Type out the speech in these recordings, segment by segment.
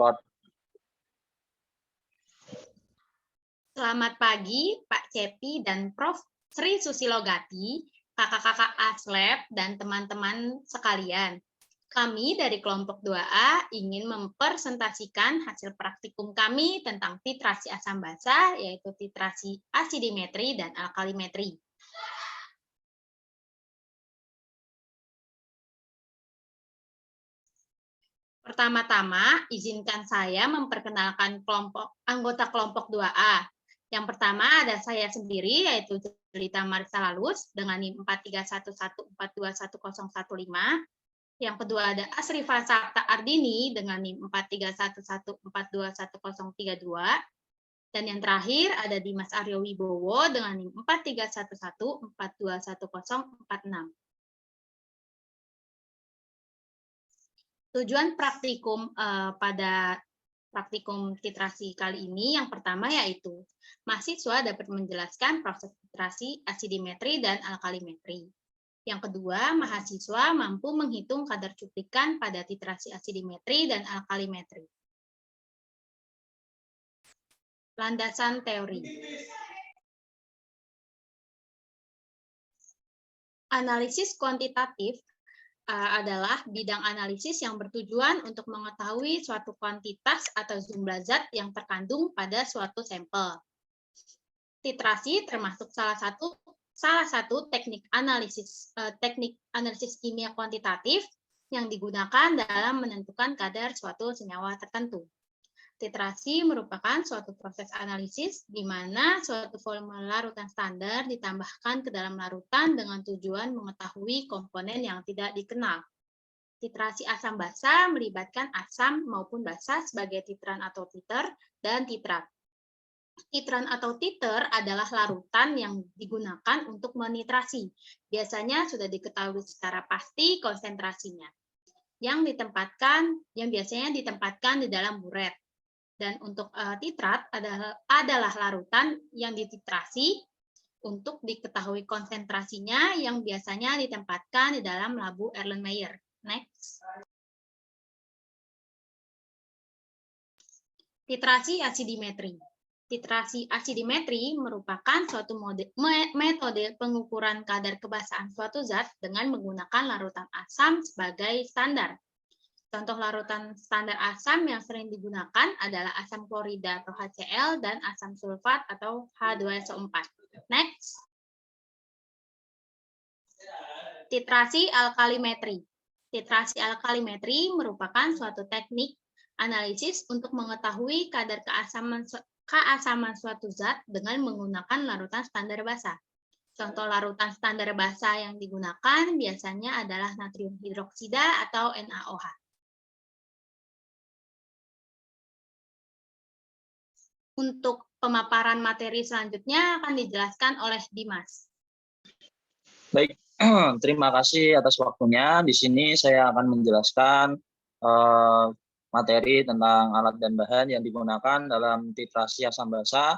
Report. Selamat pagi, Pak Cepi dan Prof. Sri Susilogati, kakak-kakak ASLab, dan teman-teman sekalian. Kami dari kelompok 2A ingin mempresentasikan hasil praktikum kami tentang titrasi asam basa, yaitu titrasi asidimetri dan alkalimetri. Pertama-tama, izinkan saya memperkenalkan anggota kelompok 2A. Yang pertama ada saya sendiri, yaitu Jelita Marisa Lalus dengan NIM 4311421015. Yang kedua ada Asrifa Sakta Ardini dengan NIM 4311421032. Dan yang terakhir ada Dimas Aryo Wibowo dengan NIM 4311421046. Tujuan praktikum pada praktikum titrasi kali ini yang pertama yaitu mahasiswa dapat menjelaskan proses titrasi asidimetri dan alkalimetri. Yang kedua, mahasiswa mampu menghitung kadar cuplikan pada titrasi asidimetri dan alkalimetri. Landasan teori. Analisis kuantitatif adalah bidang analisis yang bertujuan untuk mengetahui suatu kuantitas atau jumlah zat yang terkandung pada suatu sampel. Titrasi termasuk salah satu teknik analisis kimia kuantitatif yang digunakan dalam menentukan kadar suatu senyawa tertentu. Titrasi merupakan suatu proses analisis di mana suatu volume larutan standar ditambahkan ke dalam larutan dengan tujuan mengetahui komponen yang tidak dikenal. Titrasi asam basa melibatkan asam maupun basa sebagai titran atau titer dan titrat. Titran atau titer adalah larutan yang digunakan untuk menitrasi. Biasanya sudah diketahui secara pasti konsentrasinya. Yang biasanya ditempatkan di dalam buret. Dan untuk titrat adalah larutan yang dititrasi untuk diketahui konsentrasinya yang biasanya ditempatkan di dalam labu Erlenmeyer. Next. Titrasi asidimetri. Titrasi asidimetri merupakan suatu metode pengukuran kadar kebasaan suatu zat dengan menggunakan larutan asam sebagai standar. Contoh larutan standar asam yang sering digunakan adalah asam klorida atau HCl dan asam sulfat atau H2SO4. Next. Titrasi alkalimetri. Titrasi alkalimetri merupakan suatu teknik analisis untuk mengetahui kadar keasaman suatu zat dengan menggunakan larutan standar basa. Contoh larutan standar basa yang digunakan biasanya adalah natrium hidroksida atau NaOH. Untuk pemaparan materi selanjutnya akan dijelaskan oleh Dimas. Baik, terima kasih atas waktunya. Di sini saya akan menjelaskan materi tentang alat dan bahan yang digunakan dalam titrasi asam basa,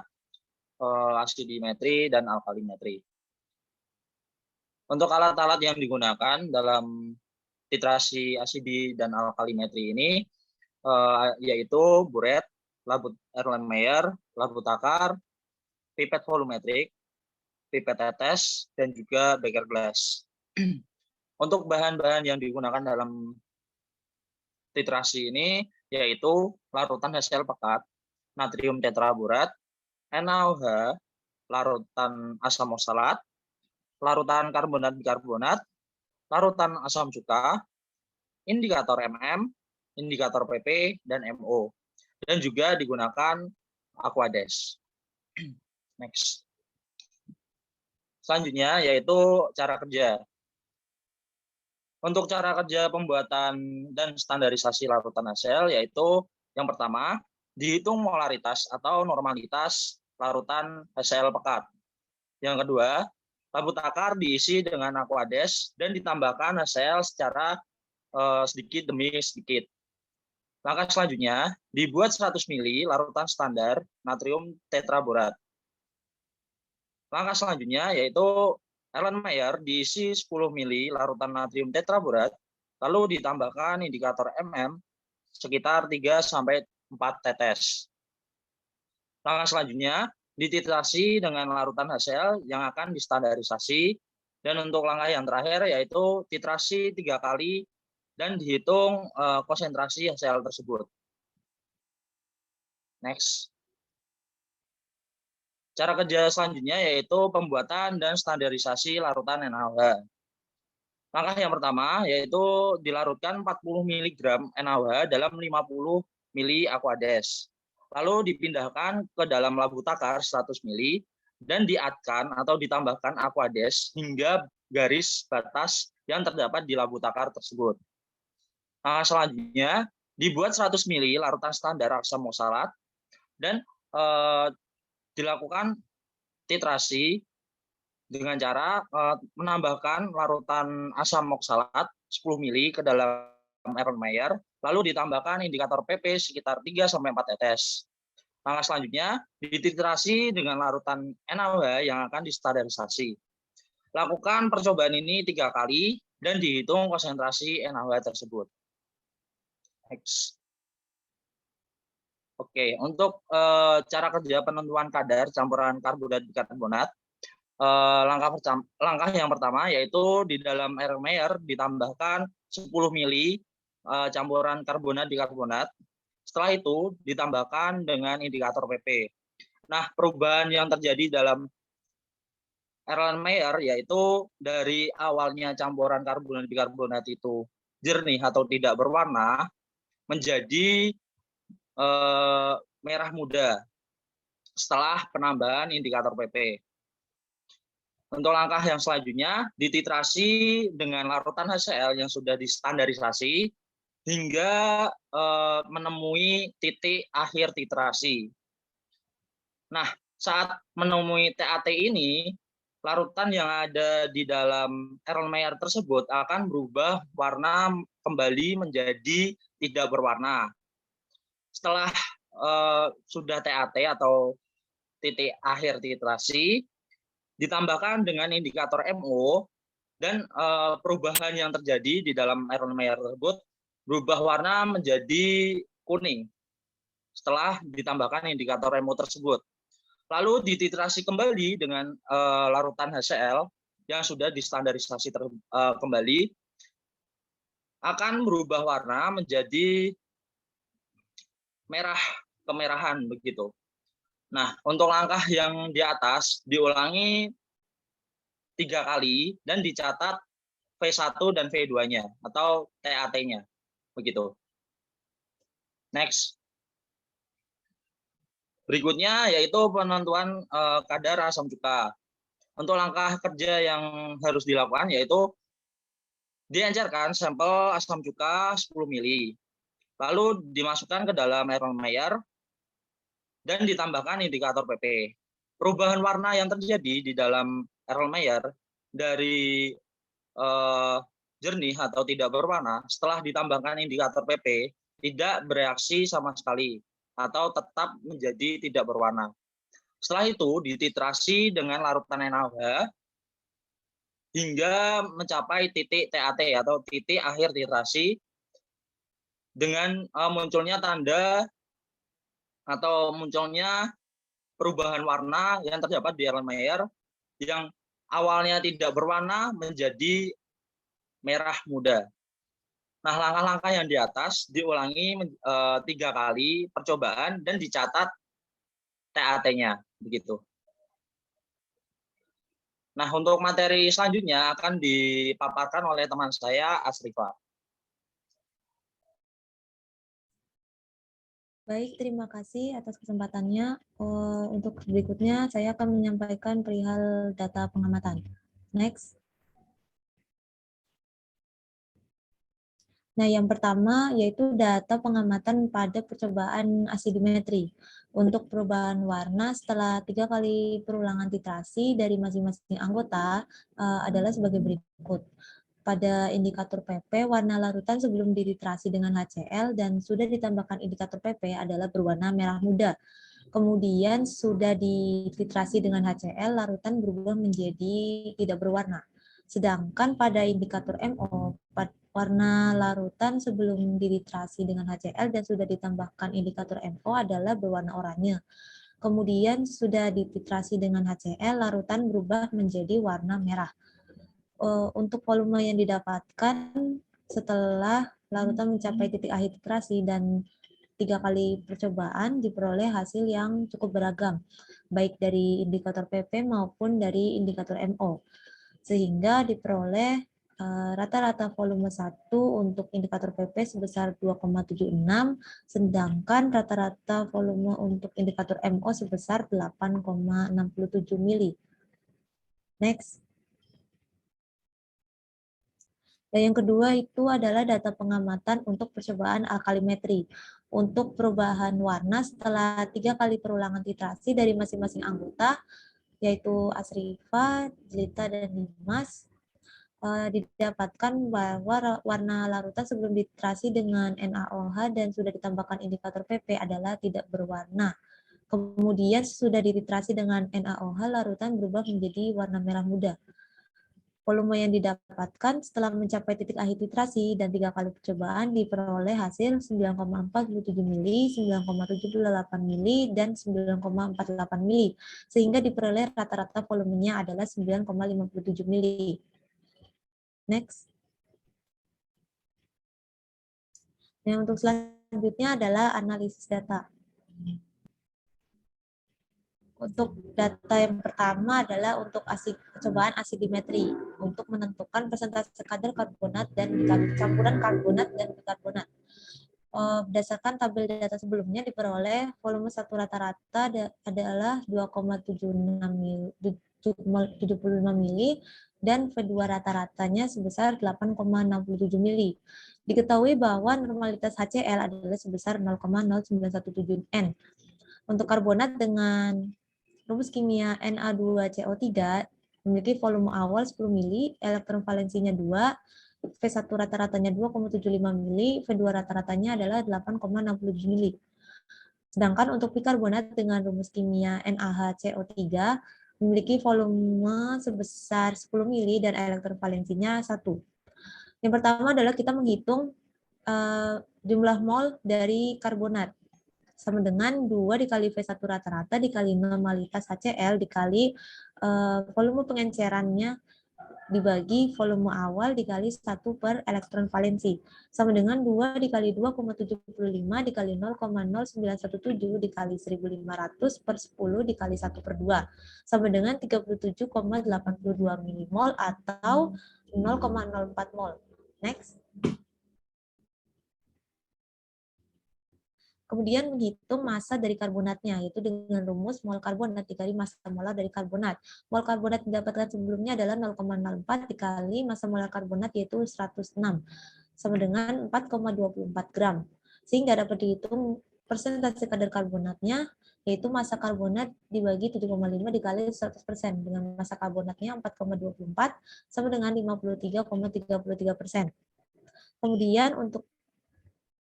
asidimetri, dan alkalimetri. Untuk alat-alat yang digunakan dalam titrasi asidi dan alkalimetri ini yaitu buret, labu Erlenmeyer, labu takar, pipet volumetrik, pipet tetes, dan juga beker glass. Untuk bahan-bahan yang digunakan dalam titrasi ini yaitu larutan HCl pekat, natrium tetraborat, NaOH, larutan asam oksalat, larutan karbonat bikarbonat, larutan asam cuka, indikator indikator PP, dan MO. Dan juga digunakan Aquades. Next. Selanjutnya yaitu cara kerja. Untuk cara kerja pembuatan dan standarisasi larutan HCl yaitu yang pertama, dihitung molaritas atau normalitas larutan HCl pekat. Yang kedua, labu takar diisi dengan Aquades dan ditambahkan HCl secara sedikit demi sedikit. Langkah selanjutnya, dibuat 100 ml larutan standar natrium tetraborat. Langkah selanjutnya yaitu Erlenmeyer diisi 10 ml larutan natrium tetraborat, lalu ditambahkan indikator sekitar 3-4 tetes. Langkah selanjutnya, dititrasi dengan larutan HCl yang akan distandarisasi. Dan untuk langkah yang terakhir yaitu titrasi 3 kali dan dihitung konsentrasi HCl tersebut. Next. Cara kerja selanjutnya yaitu pembuatan dan standarisasi larutan NaOH. Langkah yang pertama yaitu dilarutkan 40 mg NaOH dalam 50 ml Aquades. Lalu dipindahkan ke dalam labu takar 100 ml dan diatkan atau ditambahkan Aquades hingga garis batas yang terdapat di labu takar tersebut. Nah, selanjutnya dibuat 100 ml larutan standar asam oksalat dan dilakukan titrasi dengan cara menambahkan larutan asam oksalat 10 ml ke dalam Erlenmeyer, lalu ditambahkan indikator PP sekitar 3-4 tetes. Langkah selanjutnya, dititrasi dengan larutan NaOH yang akan distandarisasi. Lakukan percobaan ini 3 kali dan dihitung konsentrasi NaOH tersebut. Next. Oke, untuk cara kerja penentuan kadar campuran karbonat bikarbonat, langkah yang pertama yaitu di dalam Erlenmeyer ditambahkan 10 ml campuran karbonat bikarbonat. Setelah itu ditambahkan dengan indikator PP. Nah, perubahan yang terjadi dalam Erlenmeyer yaitu dari awalnya campuran karbonat bikarbonat itu jernih atau tidak berwarna menjadi merah muda setelah penambahan indikator PP. Untuk langkah yang selanjutnya dititrasi dengan larutan HCl yang sudah distandarisasi hingga menemui titik akhir titrasi. Nah, saat menemui TAT ini, larutan yang ada di dalam Erlenmeyer tersebut akan berubah warna kembali menjadi tidak berwarna. Setelah sudah TAT atau titik akhir titrasi, ditambahkan dengan indikator MO, dan perubahan yang terjadi di dalam Erlenmeyer tersebut berubah warna menjadi kuning setelah ditambahkan indikator MO tersebut. Lalu dititrasi kembali dengan larutan HCl yang sudah distandarisasi kembali, akan berubah warna menjadi merah kemerahan begitu. Nah, untuk langkah yang di atas diulangi 3 kali dan dicatat V1 dan V2-nya atau TAT-nya. Begitu. Next. Berikutnya yaitu penentuan kadar asam cuka. Untuk langkah kerja yang harus dilakukan yaitu diencerkan sampel asam cuka 10 ml. Lalu dimasukkan ke dalam Erlenmeyer dan ditambahkan indikator PP. Perubahan warna yang terjadi di dalam Erlenmeyer dari jernih atau tidak berwarna setelah ditambahkan indikator PP tidak bereaksi sama sekali atau tetap menjadi tidak berwarna. Setelah itu dititrasi dengan larutan NaOH hingga mencapai titik TAT atau titik akhir titrasi dengan munculnya tanda atau munculnya perubahan warna yang terdapat di Erlenmeyer yang awalnya tidak berwarna menjadi merah muda. Nah, langkah-langkah yang di atas diulangi 3 kali percobaan dan dicatat TAT-nya, begitu. Nah, untuk materi selanjutnya akan dipaparkan oleh teman saya, Asrifa. Baik, terima kasih atas kesempatannya. Untuk berikutnya, saya akan menyampaikan perihal data pengamatan. Next. Nah, yang pertama yaitu data pengamatan pada percobaan asidimetri. Untuk perubahan warna setelah 3 kali perulangan titrasi dari masing-masing anggota adalah sebagai berikut. Pada indikator PP, warna larutan sebelum dititrasi dengan HCl dan sudah ditambahkan indikator PP adalah berwarna merah muda. Kemudian sudah dititrasi dengan HCl, larutan berubah menjadi tidak berwarna. Sedangkan pada indikator MO, warna larutan sebelum dititrasi dengan HCl dan sudah ditambahkan indikator MO adalah berwarna oranye. Kemudian sudah dititrasi dengan HCl, larutan berubah menjadi warna merah. Untuk volume yang didapatkan setelah larutan mencapai titik akhir titrasi dan 3 kali percobaan diperoleh hasil yang cukup beragam, baik dari indikator PP maupun dari indikator MO. Sehingga diperoleh rata-rata volume 1 untuk indikator PP sebesar 2,76, sedangkan rata-rata volume untuk indikator MO sebesar 8,67 mili. Next. Dan yang kedua itu adalah data pengamatan untuk percobaan alkalimetri. Untuk perubahan warna setelah 3 kali perulangan titrasi dari masing-masing anggota, yaitu Asrifa, Jelita, dan Dimas, didapatkan bahwa warna larutan sebelum dititrasi dengan NaOH dan sudah ditambahkan indikator PP adalah tidak berwarna. Kemudian sudah dititrasi dengan NaOH, larutan berubah menjadi warna merah muda. Volume yang didapatkan setelah mencapai titik akhir titrasi dan 3 kali percobaan diperoleh hasil 9,47 mili, 9,78 mili, dan 9,48 mili, sehingga diperoleh rata-rata volumenya adalah 9,57 mili. Next. Yang untuk selanjutnya adalah analisis data. Untuk data yang pertama adalah untuk percobaan asidimetri untuk menentukan persentase kadar karbonat dan campuran karbonat dan bikarbonat. Berdasarkan tabel data sebelumnya diperoleh volume 1 rata-rata adalah 2,75 mili dan V2 rata-ratanya sebesar 8,67 mili. Diketahui bahwa normalitas HCl adalah sebesar 0,0917 N. Untuk karbonat dengan rumus kimia Na2CO3 memiliki volume awal 10 mili, elektron valensinya 2, V1 rata-ratanya 2,75 mili, V2 rata-ratanya adalah 8,67 mili. Sedangkan untuk bikarbonat dengan rumus kimia NaHCO3 memiliki volume sebesar 10 mili dan elektron valensinya 1. Yang pertama adalah kita menghitung jumlah mol dari karbonat sama dengan 2 dikali V1 rata-rata dikali normalitas HCl dikali volume pengencerannya dibagi volume awal dikali 1 per elektron valensi. Sama dengan 2 dikali 2,75 dikali 0,0917 dikali 1500 per 10 dikali 1 per 2. Sama dengan 37,82 milimol atau 0,04 mol. Next. Kemudian menghitung massa dari karbonatnya, yaitu dengan rumus mol karbonat dikali massa molar dari karbonat. Mol karbonat didapatkan sebelumnya adalah 0,04 dikali massa molar karbonat, yaitu 106, sama dengan 4,24 gram. Sehingga dapat dihitung persentase kadar karbonatnya, yaitu massa karbonat dibagi 7,5 dikali 100%, dengan massa karbonatnya 4,24, sama dengan 53,33%. Kemudian untuk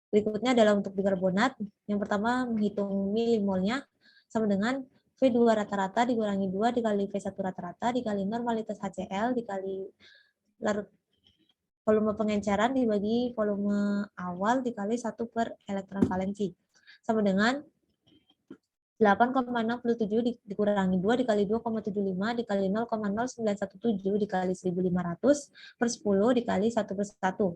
berikutnya adalah untuk bikarbonat. Yang pertama menghitung milimolnya sama dengan V2 rata-rata dikurangi 2 dikali V1 rata-rata dikali normalitas HCl dikali larut volume pengenceran dibagi volume awal dikali 1 per elektron valensi. Sama dengan 8,67 dikurangi 2 dikali 2,75 dikali 0,0917 dikali 1500 per 10 dikali 1 per 1.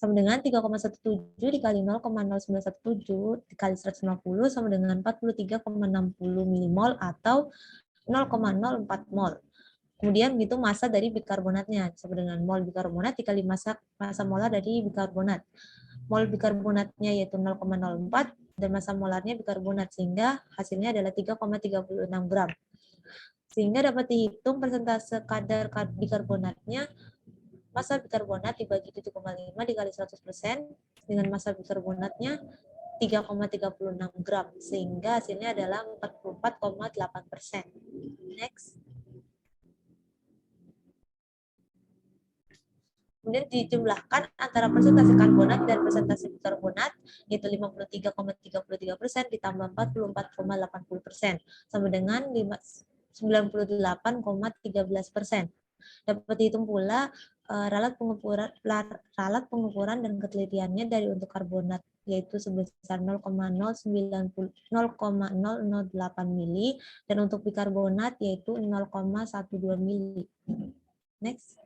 Sama dengan 3,17 dikali 0,0917 dikali 150 sama dengan 43,60 milimol atau 0,04 mol. Kemudian begitu massa dari bikarbonatnya sama dengan mol bikarbonat dikali massa molar dari bikarbonat. Mol bikarbonatnya yaitu 0,04 dan massa molarnya bikarbonat sehingga hasilnya adalah 3,36 gram. Sehingga dapat dihitung persentase kadar bikarbonatnya. Massa bikarbonat dibagi 7,5 dikali 100% dengan massa bikarbonatnya 3,36 gram, sehingga hasilnya adalah 44,8%. Next. Kemudian dijumlahkan antara persentase karbonat dan persentase bikarbonat, yaitu 53,33% ditambah 44,80%, sama dengan 98,13%. Dapat dihitung pula ralat pengukuran dan ketelitiannya dari untuk karbonat, yaitu sebesar 0,008 mili, dan untuk bikarbonat yaitu 0,12 mili. Next.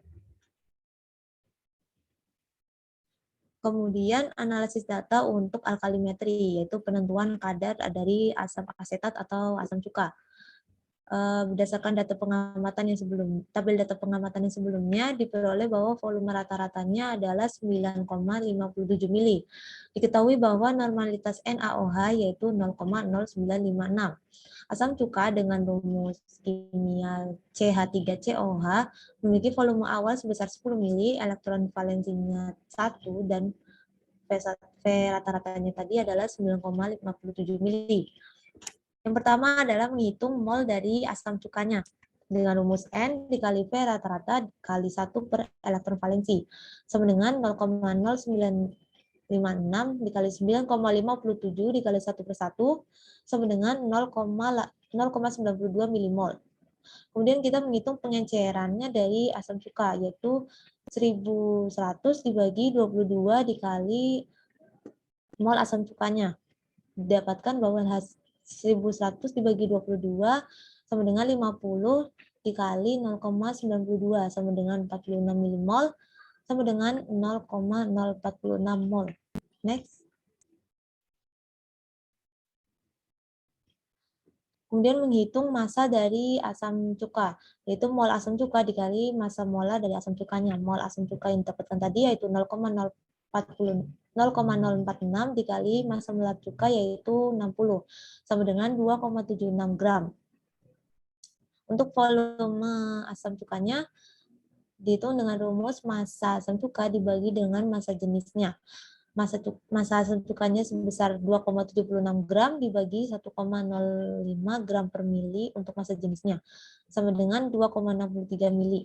Kemudian analisis data untuk alkalimetri, yaitu penentuan kadar dari asam asetat atau asam cuka. Berdasarkan tabel data pengamatan yang sebelumnya, diperoleh bahwa volume rata-ratanya adalah 9,57 mili. Diketahui bahwa normalitas NaOH yaitu 0,0956. Asam cuka dengan rumus kimia CH3COH memiliki volume awal sebesar 10 mili, elektron valensinya 1, dan V rata-ratanya tadi adalah 9,57 mili. Yang pertama adalah menghitung mol dari asam cukanya dengan rumus N dikali V rata-rata kali 1 per elektron valensi sama dengan 0,0956 dikali 9,57 dikali 1 per 1 sama dengan 0,92 milimol. Kemudian kita menghitung pengencerannya dari asam cuka, yaitu 1100 dibagi 22 dikali mol asam cukanya. Didapatkan bahwa 1100 dibagi 22 sama dengan 50 dikali 0,92 sama dengan 46 milimol sama dengan 0,046 mol. Next. Kemudian menghitung massa dari asam cuka, yaitu mol asam cuka dikali massa molar dari asam cukanya. Mol asam cuka yang didapatkan tadi yaitu 0,046 dikali massa molar cuka yaitu 60 sama dengan 2,76 gram. Untuk volume asam cukanya dihitung dengan rumus massa asam cuka dibagi dengan massa jenisnya. Massa asam cukanya sebesar 2,76 gram dibagi 1,05 gram per mili untuk massa jenisnya, sama dengan 2,63 mili.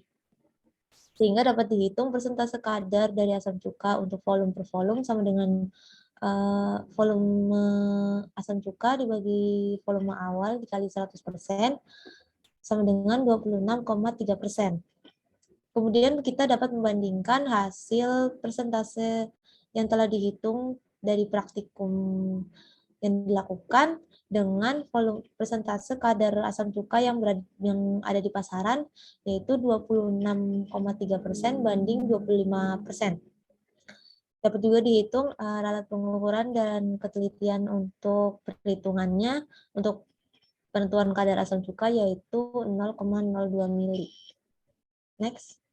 Sehingga dapat dihitung persentase kadar dari asam cuka untuk volume per volume sama dengan volume asam cuka dibagi volume awal dikali 100% sama dengan 26,3%. Kemudian kita dapat membandingkan hasil persentase yang telah dihitung dari praktikum yang dilakukan dengan volume persentase kadar asam cuka yang ada di pasaran, yaitu 26,3% banding 25%. Dapat juga dihitung ralat pengukuran dan ketelitian untuk perhitungannya untuk penentuan kadar asam cuka yaitu 0,02 mili. Next.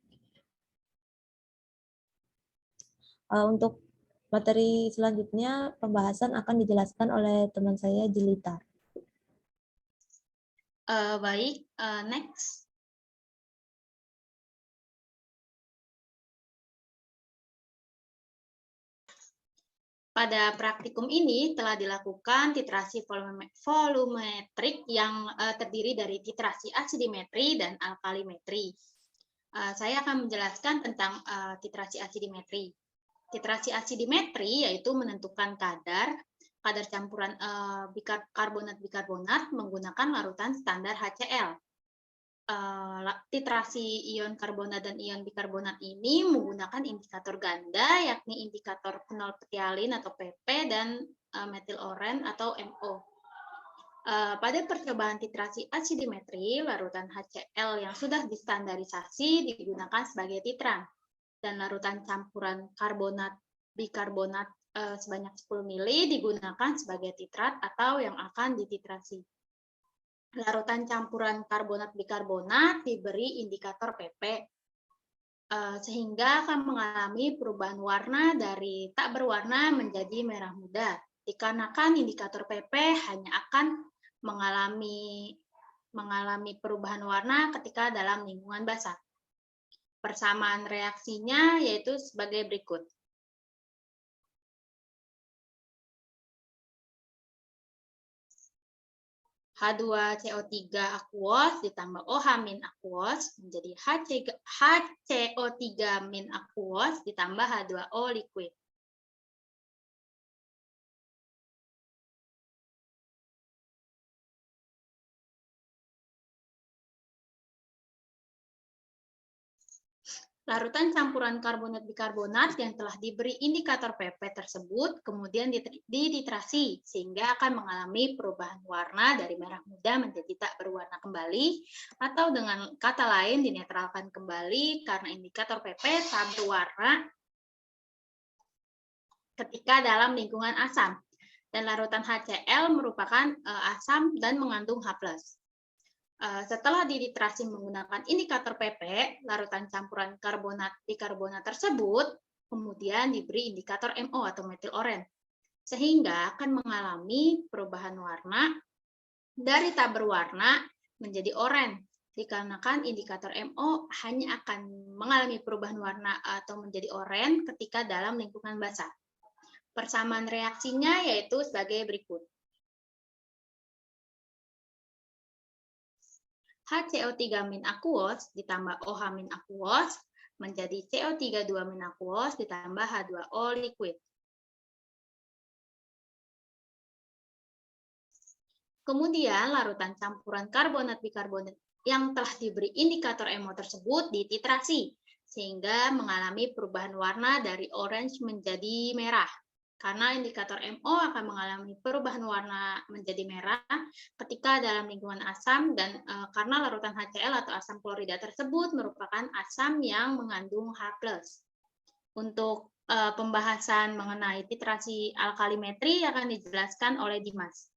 Untuk materi selanjutnya, pembahasan akan dijelaskan oleh teman saya, Jelita. Baik, next. Pada praktikum ini telah dilakukan titrasi volumetrik yang terdiri dari titrasi asidimetri dan alkalimetri. Saya akan menjelaskan tentang titrasi asidimetri. Titrasi asidimetri yaitu menentukan kadar campuran karbonat-bikarbonat menggunakan larutan standar HCl. Titrasi ion karbonat dan ion bikarbonat ini menggunakan indikator ganda, yakni indikator fenol petialin atau PP dan metil oren atau MO. Pada percobaan titrasi asidimetri, larutan HCl yang sudah distandarisasi digunakan sebagai titran, dan larutan campuran karbonat bikarbonat sebanyak 10 mili digunakan sebagai titrat atau yang akan dititrasi. Larutan campuran karbonat bikarbonat diberi indikator PP, sehingga akan mengalami perubahan warna dari tak berwarna menjadi merah muda, dikarenakan indikator PP hanya akan mengalami perubahan warna ketika dalam lingkungan basah. Persamaan reaksinya yaitu sebagai berikut. H2CO3 aquos ditambah OH- aquos menjadi HCO3- aquos ditambah H2O liquid. Larutan campuran karbonat bikarbonat yang telah diberi indikator PP tersebut kemudian dititrasi sehingga akan mengalami perubahan warna dari merah muda menjadi tak berwarna kembali, atau dengan kata lain dinetralkan kembali karena indikator PP tak berwarna ketika dalam lingkungan asam. Dan larutan HCl merupakan asam dan mengandung H+. Setelah dititrasi menggunakan indikator PP, larutan campuran karbonat bikarbonat tersebut kemudian diberi indikator MO atau metil oren, sehingga akan mengalami perubahan warna dari tak berwarna menjadi oren, dikarenakan indikator MO hanya akan mengalami perubahan warna atau menjadi oren ketika dalam lingkungan basah. Persamaan reaksinya yaitu sebagai berikut. HCO3- aquos ditambah OH- aquos menjadi CO32- aquos ditambah H2O liquid. Kemudian larutan campuran karbonat bikarbonat yang telah diberi indikator MO tersebut dititrasi sehingga mengalami perubahan warna dari orange menjadi merah. Karena indikator MO akan mengalami perubahan warna menjadi merah ketika dalam lingkungan asam dan karena larutan HCl atau asam klorida tersebut merupakan asam yang mengandung H+. Untuk pembahasan mengenai titrasi alkalimetri akan dijelaskan oleh Dimas.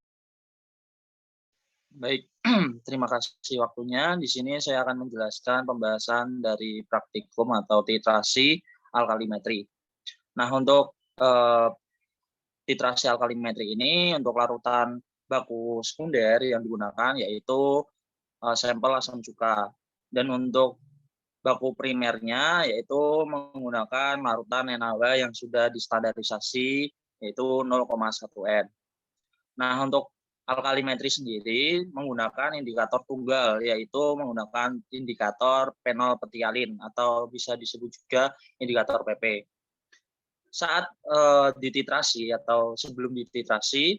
Baik, terima kasih waktunya. Di sini saya akan menjelaskan pembahasan dari praktikum atau titrasi alkalimetri. Nah, untuk titrasi alkalimetri ini untuk larutan baku sekunder yang digunakan yaitu sampel asam cuka. Dan untuk baku primernya yaitu menggunakan larutan NaOH yang sudah distandarisasi yaitu 0,1 N. Nah, untuk alkalimetri sendiri menggunakan indikator tunggal yaitu menggunakan indikator fenolphthalein atau bisa disebut juga indikator PP. Saat dititrasi atau sebelum dititrasi,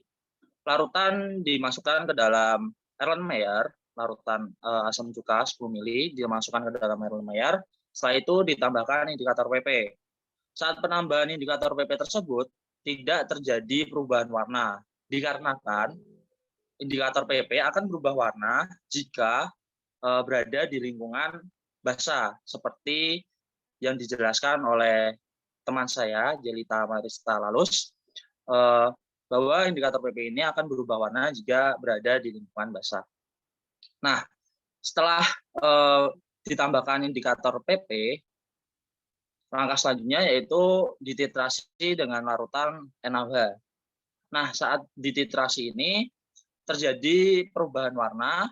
larutan dimasukkan ke dalam Erlenmeyer, larutan asam cuka 10 ml dimasukkan ke dalam Erlenmeyer. Setelah itu ditambahkan indikator PP. Saat penambahan indikator PP tersebut tidak terjadi perubahan warna, dikarenakan indikator PP akan berubah warna jika berada di lingkungan basah, seperti yang dijelaskan oleh teman saya, Jelita Marista Lalus, bahwa indikator PP ini akan berubah warna jika berada di lingkungan basah. Nah, setelah ditambahkan indikator PP, langkah selanjutnya yaitu dititrasi dengan larutan NaOH. Nah, saat dititrasi ini terjadi perubahan warna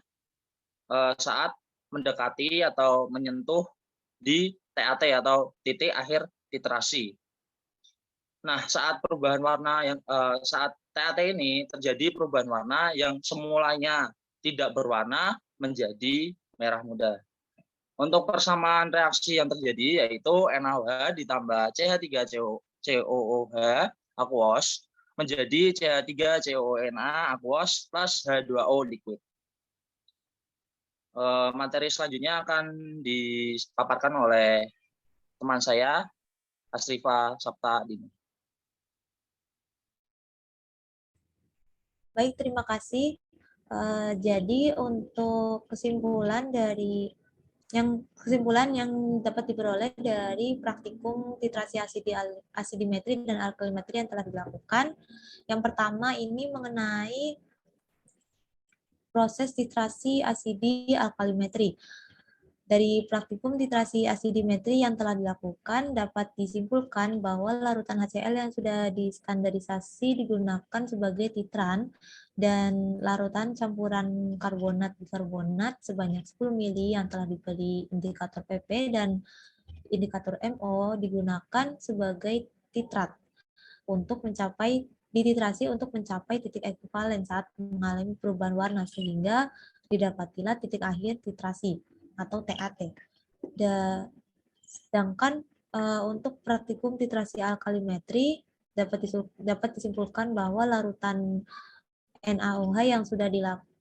saat mendekati atau menyentuh di TAT atau titik akhir titrasi. Nah, saat perubahan warna saat TAT ini terjadi perubahan warna yang semulanya tidak berwarna menjadi merah muda. Untuk persamaan reaksi yang terjadi yaitu NaOH ditambah CH3COOH aquos menjadi CH3COONA aquos plus H2O liquid. Materi selanjutnya akan dipaparkan oleh teman saya, Asrifa Sapta Dini. Baik, terima kasih. Jadi untuk kesimpulan yang dapat diperoleh dari praktikum titrasi asidimetri dan alkalimetri yang telah dilakukan. Yang pertama ini mengenai proses titrasi asidi alkalimetri. Dari praktikum titrasi asidimetri yang telah dilakukan, dapat disimpulkan bahwa larutan HCl yang sudah distandarisasi digunakan sebagai titran dan larutan campuran karbonat bikarbonat sebanyak 10 ml yang telah diberi indikator PP dan indikator MO digunakan sebagai titrat untuk dititrasi untuk mencapai titik ekuivalen saat mengalami perubahan warna sehingga didapatilah titik akhir titrasi atau TAT. Sedangkan untuk praktikum titrasi alkalimetri dapat disimpulkan bahwa larutan NaOH yang sudah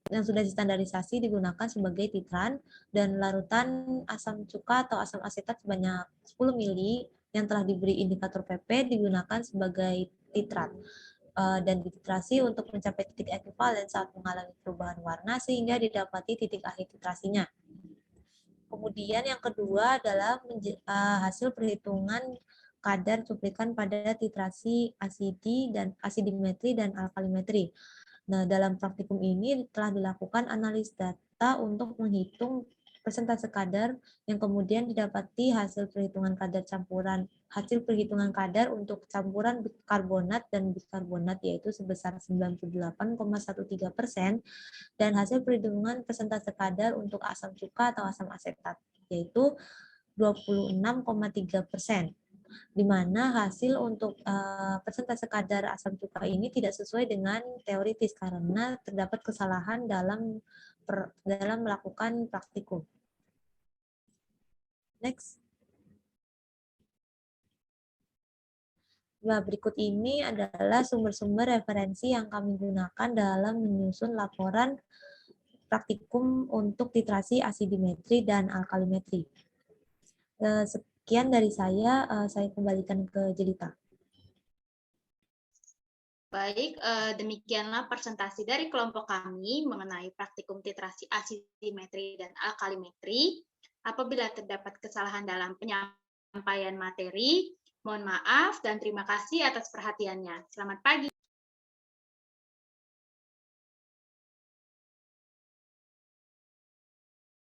yang sudah distandarisasi digunakan sebagai titran, dan larutan asam cuka atau asam asetat sebanyak 10 mili yang telah diberi indikator PP digunakan sebagai titrat dan dititrasi untuk mencapai titik ekuivalen saat mengalami perubahan warna sehingga didapati titik akhir titrasinya. Kemudian yang kedua adalah hasil perhitungan kadar cuplikan pada titrasi asidimetri dan alkalimetri. Nah, dalam praktikum ini telah dilakukan analis data untuk menghitung persentase kadar yang kemudian didapati hasil perhitungan kadar untuk campuran bikarbonat dan bikarbonat yaitu sebesar 98,13% dan hasil perhitungan persentase kadar untuk asam cuka atau asam asetat yaitu 26,3%. Di mana hasil untuk persentase kadar asam cuka ini tidak sesuai dengan teoritis karena terdapat kesalahan dalam melakukan praktikum. Next. Nah, berikut ini adalah sumber-sumber referensi yang kami gunakan dalam menyusun laporan praktikum untuk titrasi asidimetri dan alkalimetri. Sekian dari saya kembalikan ke Jelita. Baik, demikianlah presentasi dari kelompok kami mengenai praktikum titrasi asidimetri dan alkalimetri. Apabila terdapat kesalahan dalam penyampaian materi, mohon maaf dan terima kasih atas perhatiannya. Selamat pagi.